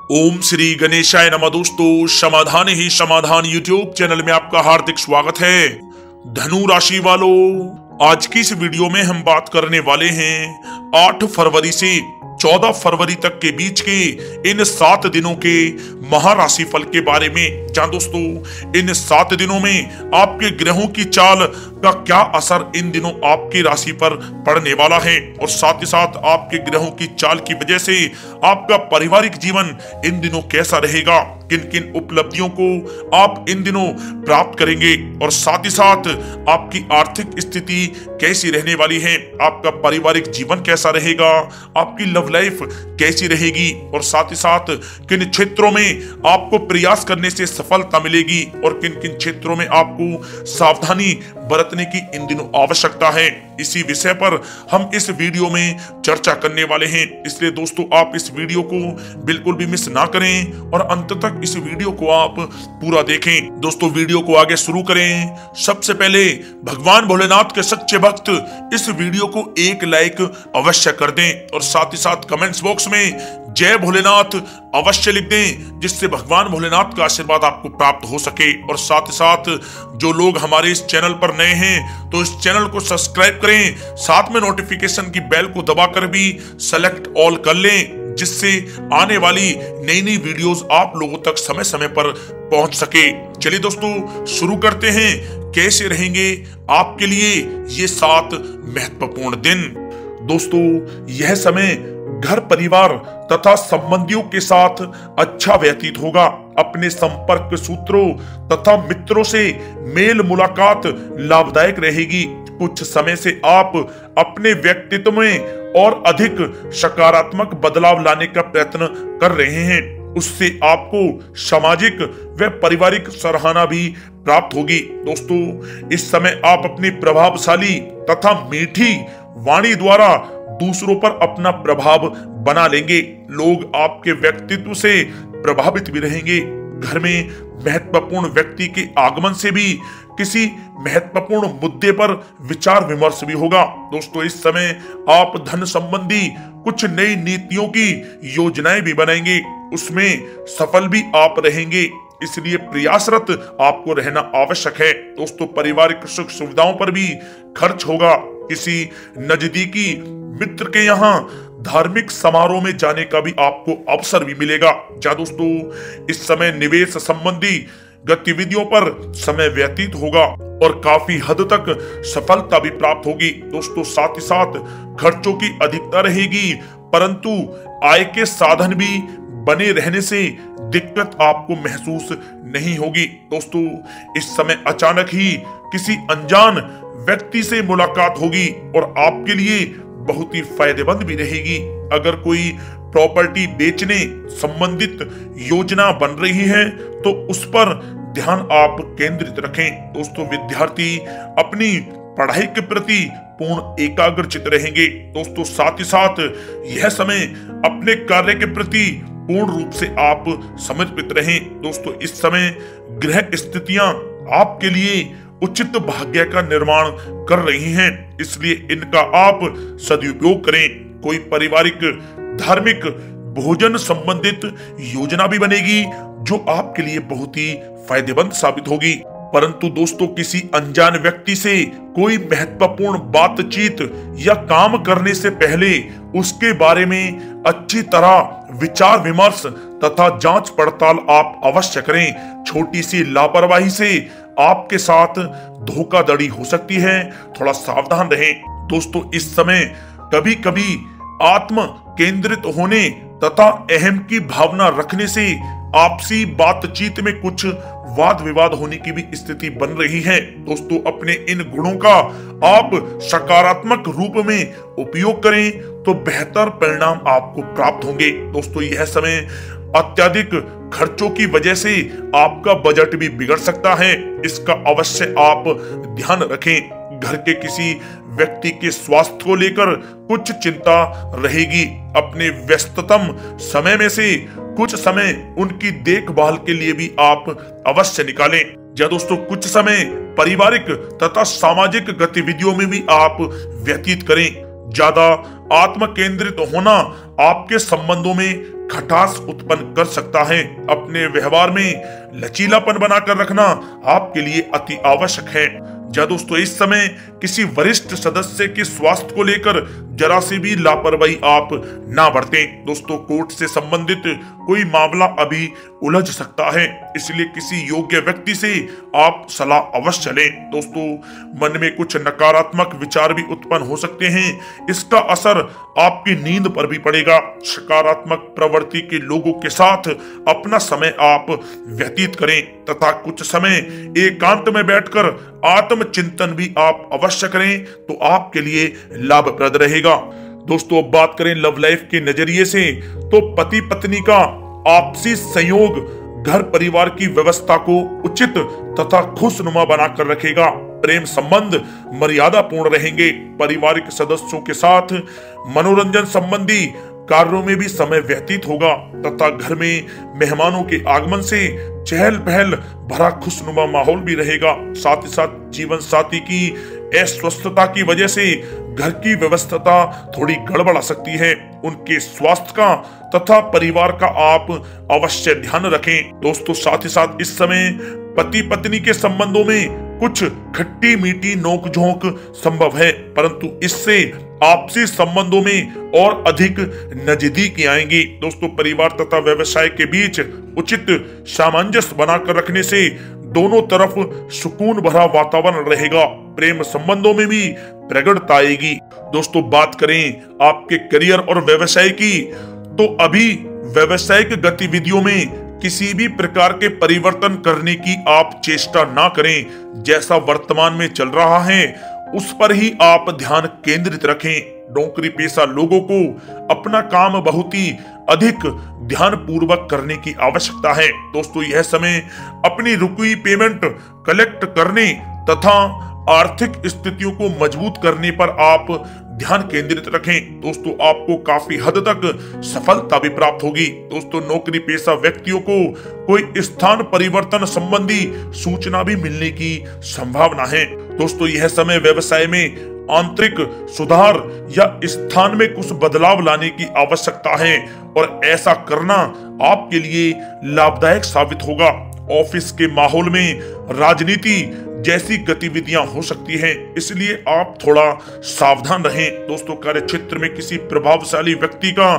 ओम श्री गणेशाय नमः। दोस्तों, समाधान ही समाधान यूट्यूब चैनल में आपका हार्दिक स्वागत है। धनु राशि वालों, आज की इस वीडियो में हम बात करने वाले हैं 8 फरवरी से 14 फरवरी तक के बीच के इन 7 दिनों के महाराशि फल के बारे में। जहां दोस्तों, इन 7 दिनों में आपके ग्रहों की चाल का क्या असर इन दिनों आपकी राशि पर पड़ने वाला है और साथ ही साथ आपके ग्रहों की चाल की वजह से आपका पारिवारिक जीवन इन दिनों कैसा रहेगा, किन किन उपलब्धियों को आप इन दिनों प्राप्त करेंगे और साथ ही साथ आपकी आर्थिक स्थिति कैसी रहने वाली है, आपका पारिवारिक जीवन कैसा रहेगा, आपकी लव लाइफ कैसी रहेगी और साथ ही साथ किन क्षेत्रों में आपको प्रयास करने से सफलता मिलेगी और किन किन क्षेत्रों में आपको सावधानी बरतने की इन दिनों आवश्यकता है। इसी विषय पर हम इस वीडियो में चर्चा करने वाले हैं, इसलिए दोस्तों आप इस वीडियो को बिल्कुल भी मिस ना करें और अंत तक इस वीडियो को आप पूरा देखें। दोस्तों, वीडियो को आगे शुरू करें सबसे पहले भगवान भोलेनाथ के सच्चे भक्त इस वीडियो को एक लाइक अवश्य कर दें और साथ ही साथ कमेंट्स बॉक्स में जय भोलेनाथ अवश्य लिख दें, जिससे भगवान भोलेनाथ का आशीर्वाद आपको प्राप्त हो सके। और साथ ही साथ जो लोग हमारे इस चैनल पर नए हैं तो इस चैनल को सब्सक्राइब करें, साथ में नोटिफिकेशन की बेल को दबाकर भी सेलेक्ट ऑल कर लें, जिससे आने वाली नई नई वीडियोस आप लोगों तक समय समय पर पहुंच सके। चलिए दोस्तों, शुरू करते हैं। कैसे रहेंगे आपके लिए ये 7 महत्वपूर्ण दिन। दोस्तों, यह समय घर परिवार तथा संबंधियों के साथ अच्छा व्यतीत होगा। अपने संपर्क सूत्रों तथा मित्रों से मेल मुलाकात लाभदायक रहेगी। कुछ समय से आप अपने व्यक्तित्व में और अधिक सकारात्मक बदलाव लाने का प्रयत्न कर रहे हैं, उससे आपको सामाजिक व पारिवारिक सराहना भी प्राप्त होगी। दोस्तों, इस समय आप अपनी प्रभावशाली तथा मीठी वाणी द्वारा दूसरों पर अपना प्रभाव बना लेंगे। लोग आपके व्यक्तित्व से प्रभावित भी रहेंगे। घर में महत्वपूर्ण व्यक्ति के आगमन से भी किसी महत्वपूर्ण मुद्दे पर विचार विमर्श भी होगा। दोस्तों, इस समय आप धन संबंधी कुछ नई नीतियों की योजनाएं भी बनाएंगे, उसमें सफल भी आप रहेंगे, इसलिए प्रयासरत आपको रहना आवश्यक है। दोस्तों, पारिवारिक सुख सुविधाओं पर भी खर्च होगा। किसी नजदीकी मित्र के यहाँ धार्मिक समारोह में जाने का भी आपको अवसर भी मिलेगा। जहाँ दोस्तों, इस समय निवेश संबंधी गतिविधियों पर समय व्यतीत होगा और काफी हद तक सफलता भी प्राप्त होगी। दोस्तों, साथ ही साथ खर्चों की अधिकता रहेगी, परंतु आय के साधन भी बने रहने से दिक्कत आपको महसूस नहीं होगी। दोस्तों, इस समय अचानक ही किसी अनजान व्यक्ति से मुलाकात होगी और आपके लिए बहुत ही फायदेमंद भी रहेगी। अगर कोई प्रॉपर्टी बेचने संबंधित योजना बन रही है तो उस पर ध्यान आप केंद्रित रखें। दोस्तों, विद्यार्थी अपनी पढ़ाई के प्रति पूर्ण एकाग्रचित रहेंगे। दोस्तों, साथ ही साथ यह समय अपने कार्य के प्रति पूर्ण रूप से आप समर्पित रहें। दोस्तों, इस समय ग्रह स्थितियां आपके लिए उचित भाग्य का निर्माण कर रही हैं, इसलिए इनका आप सदुपयोग करें। कोई पारिवारिक धार्मिक भोजन संबंधित योजना भी बनेगी जो आपके लिए बहुत ही फायदेमंद साबित होगी। परंतु दोस्तों, किसी अनजान व्यक्ति से कोई महत्वपूर्ण बातचीत या काम करने से पहले उसके बारे में अच्छी तरह विचार विमर्श तथा जांच पड़ताल आप अवश्य करें। छोटी सी लापरवाही से आपके साथ धोखाधड़ी हो सकती है, थोड़ा सावधान रहें। दोस्तों, इस समय कभी कभी आत्म केंद्रित होने तथा अहम की भावना रखने से आपसी बातचीत में कुछ वाद विवाद होने की भी स्थिति बन रही है। दोस्तों, अपने इन गुणों का आप सकारात्मक रूप में उपयोग करें तो बेहतर परिणाम आपको प्राप्त होंगे। दोस्तों, यह समय अत्यधिक खर्चों की वजह से आपका बजट भी बिगड़ सकता है, इसका अवश्य आप ध्यान रखें। घर के किसी व्यक्ति के स्वास्थ्य को लेकर कुछ चिंता रहेगी। अपने व्यस्ततम समय में से कुछ समय उनकी देखभाल के लिए भी आप अवश्य निकालें। या दोस्तों, कुछ समय पारिवारिक तथा सामाजिक गतिविधियों में भी आप व्यतीत करें। ज्यादा आत्म केंद्रित होना आपके संबंधों में खटास उत्पन्न कर सकता है। अपने व्यवहार में लचीलापन बनाकर रखना आपके लिए अति आवश्यक है। दोस्तों इस समय किसी वरिष्ठ सदस्य के स्वास्थ्य को लेकर जरा सी भी लापरवाही आप ना बरतें। दोस्तों कोर्ट से संबंधित कोई मामला अभी उलझ सकता है, इसलिए किसी योग्य व्यक्ति से आप सलाह अवश्य लें। दोस्तों मन में कुछ नकारात्मक विचार भी उत्पन्न हो सकते हैं, इसका असर आपकी नींद पर भी पड़ेगा। सकारात्मक प्रवृत्ति के लोगों के साथ अपना समय आप व्यतीत करें तथा कुछ समय एकांत में बैठकर आत्मचिंतन भी आप अवश्य करें तो आपके लिए लाभप्रद रहेगा। दोस्तों अब बात करें लव लाइफ के नजरिए से, तो पति पत्नी का आपसी संयोग घर परिवार की व्यवस्था को उचित तथा खुशनुमा बनाकर रखेगा। प्रेम संबंध मर्यादापूर्ण रहेंगे। पारिवारिक सदस्यों के साथ मनोरंजन संबंधी कार्यों में भी समय व्यतीत होगा तथा घर में मेहमानों के आगमन से चहल पहल भरा खुशनुमा माहौल भी रहेगा। साथ ही साथ जीवन साथी की अस्वस्थता की वजह से घर की व्यवस्था थोड़ी गड़बड़ा सकती है। उनके स्वास्थ्य का तथा परिवार का आप अवश्य ध्यान रखें। दोस्तों साथ ही साथ इस समय पति पत्नी के संबंधों में कुछ खट्टी मीठी नोकझोंक संभव है, परंतु इससे आपसी संबंधों में और अधिक नजदीकी आएंगी। दोस्तों परिवार तथा व्यवसाय के बीच उचित सामंजस्य बनाकर रखने से दोनों तरफ सुकून भरा वातावरण रहेगा। प्रेम संबंधों में भी प्रगड़ता आएगी। दोस्तों बात करें आपके करियर और व्यवसाय की, तो अभी व्यवसायिक गतिविधियों में किसी भी प्रकार के परिवर्तन करने की आप चेष्टा ना करें। जैसा वर्तमान में चल रहा है उस पर ही आप ध्यान केंद्रित रखें। नौकरी पेशा लोगों को अपना काम बहुत ही अधिक ध्यान पूर्वक करने की आवश्यकता है। दोस्तों यह समय अपनी रुकी पेमेंट कलेक्ट करने तथा आर्थिक स्थितियों को मजबूत करने पर आप ध्यान केंद्रित रखें। दोस्तों आपको काफी हद तक सफलता भी प्राप्त होगी। दोस्तों नौकरी पेशा व्यक्तियों को कोई स्थान परिवर्तन संबंधी सूचना भी मिलने की संभावना है। दोस्तों यह समय व्यवसाय में आंतरिक सुधार या स्थान में कुछ बदलाव लाने की आवश्यकता है और ऐसा करना आपके लिए लाभदायक साबित होगा। ऑफिस के माहौल में राजनीति जैसी गतिविधियां हो सकती हैं, इसलिए आप थोड़ा सावधान रहें। दोस्तों कार्य क्षेत्र में किसी प्रभावशाली व्यक्ति का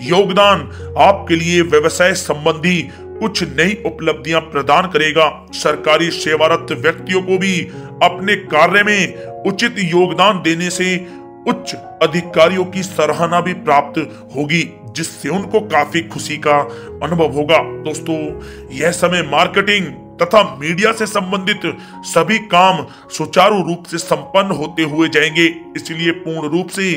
योगदान आपके लिए व्यवसाय संबंधी कुछ नई उपलब्धियां प्रदान करेगा। सरकारी सेवारत व्यक्तियों को भी अपने कार्य में उचित योगदान देने से उच्च अधिकारियों की सराहना भी प्राप्त होगी, जिससे उनको काफी खुशी का अनुभव होगा। दोस्तों यह समय मार्केटिंग तथा मीडिया से संबंधित सभी काम सुचारू रूप से संपन्न होते हुए जाएंगे, इसलिए पूर्ण रूप से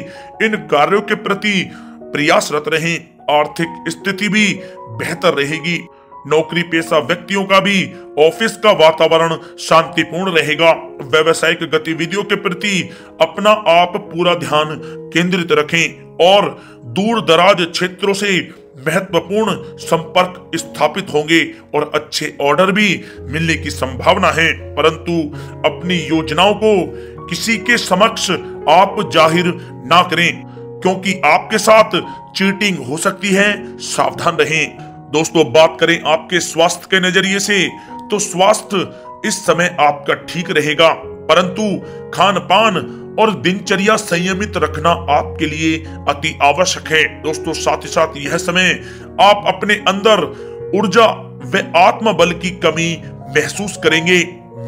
इन कार्यों के प्रति प्रयासरत रहें। आर्थिक स्थिति भी बेहतर रहेगी। नौकरी पेशा व्यक्तियों का भी ऑफिस का वातावरण शांतिपूर्ण रहेगा। व्यवसायिक गतिविधियों के प्रति अपना आप पूरा ध्यान केंद्रित रखें और दूर दराज क्षेत्रों से महत्वपूर्ण संपर्क स्थापित होंगे और अच्छे ऑर्डर भी मिलने की संभावना है। परंतु अपनी योजनाओं को किसी के समक्ष आप जाहिर ना करें, क्योंकि आपके साथ चीटिंग हो सकती है। सावधान रहें। दोस्तों बात करें आपके स्वास्थ्य के नजरिए से, तो स्वास्थ्य इस समय आपका ठीक रहेगा, परंतु खान पान और दिनचर्या संयमित रखना आपके लिए अति आवश्यक है। दोस्तों साथ ही साथ यह समय आप अपने अंदर ऊर्जा व आत्मबल की कमी महसूस करेंगे।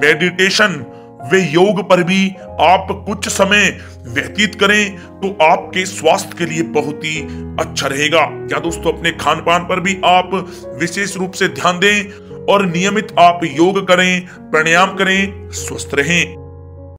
मेडिटेशन वे योग पर भी आप कुछ समय व्यतीत करें तो आपके स्वास्थ्य के लिए बहुत ही अच्छा रहेगा। या दोस्तों अपने खान पान पर भी आप विशेष रूप से ध्यान दें और नियमित आप योग करें, प्राणायाम करें, स्वस्थ रहें।